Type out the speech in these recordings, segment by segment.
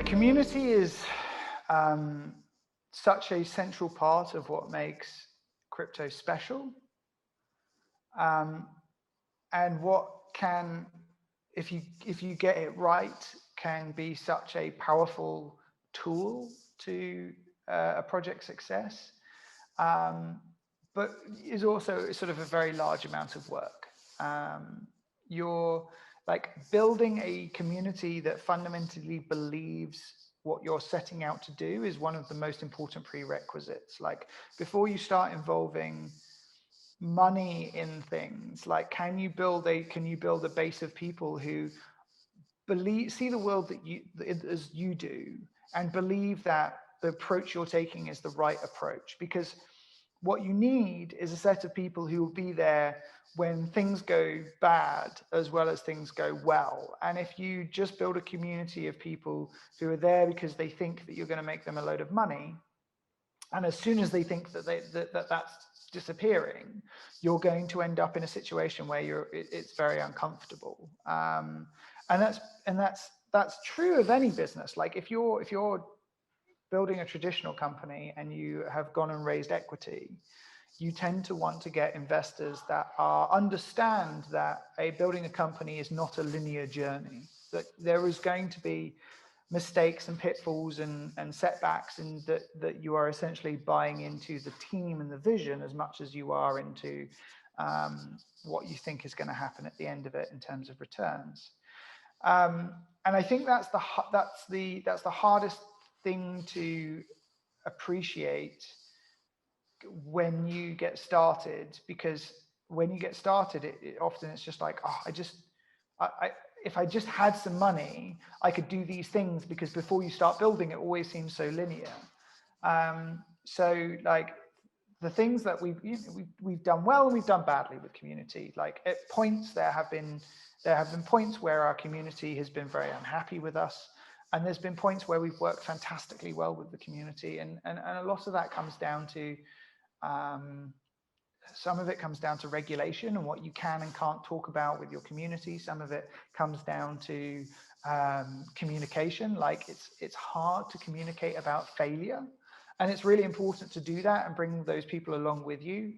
community is such a central part of what makes crypto special, and what can, if you get it right, can be such a powerful tool to a project's success, but is also sort of a very large amount of work. You're like building a community that fundamentally believes what you're setting out to do is one of the most important prerequisites. Like before you start involving money in things, like can you build a base of people who see the world as you do, and believe that the approach you're taking is the right approach? Because what you need is a set of people who will be there when things go bad as well as things go well. And if you just build a community of people who are there because they think that you're going to make them a load of money, and as soon as they think that that's disappearing, you're going to end up in a situation where it's very uncomfortable. And that's true of any business. Like if you're building a traditional company and you have gone and raised equity, you tend to want to get investors that understand that building a company is not a linear journey, that there is going to be mistakes and pitfalls and setbacks, and that you are essentially buying into the team and the vision as much as you are into what you think is going to happen at the end of it in terms of returns. And I think that's the hardest thing to appreciate when you get started, because when you get started, often it's just like, oh, if I just had some money, I could do these things, because before you start building, it always seems so linear. So like the things that we've done well and we've done badly with community. Like at points there have been points where our community has been very unhappy with us, and there's been points where we've worked fantastically well with the community, and a lot of that comes down to some of it comes down to regulation and what you can and can't talk about with your community. Some of it comes down to communication. Like it's hard to communicate about failure, and it's really important to do that and bring those people along with you,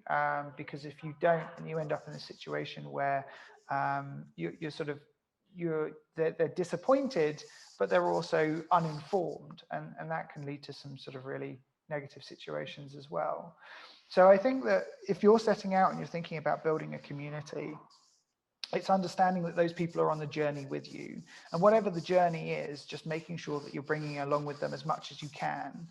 because if you don't, and you end up in a situation where they're disappointed, but they're also uninformed, and that can lead to some sort of really negative situations as well. So I think that if you're setting out and you're thinking about building a community, it's understanding that those people are on the journey with you, and whatever the journey is, just making sure that you're bringing along with them as much as you can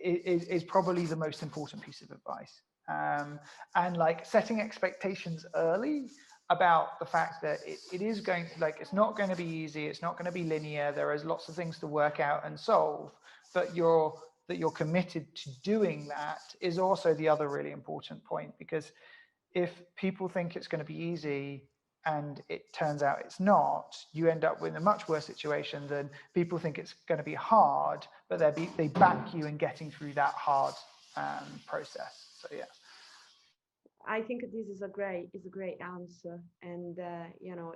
is probably the most important piece of advice. And like setting expectations early about the fact that it is going to, like, it's not going to be easy, it's not going to be linear, there is lots of things to work out and solve, but that you're committed to doing that is also the other really important point. Because if people think it's going to be easy and it turns out it's not, you end up with a much worse situation than people think it's going to be hard, but they back you in getting through that hard process. So yeah. I think this is a great answer, and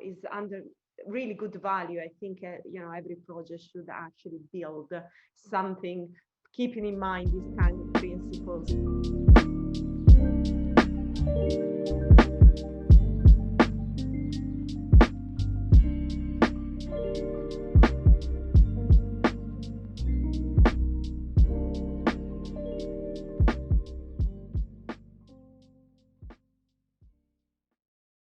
is under really good value. I think every project should actually build something keeping in mind these kind of principles.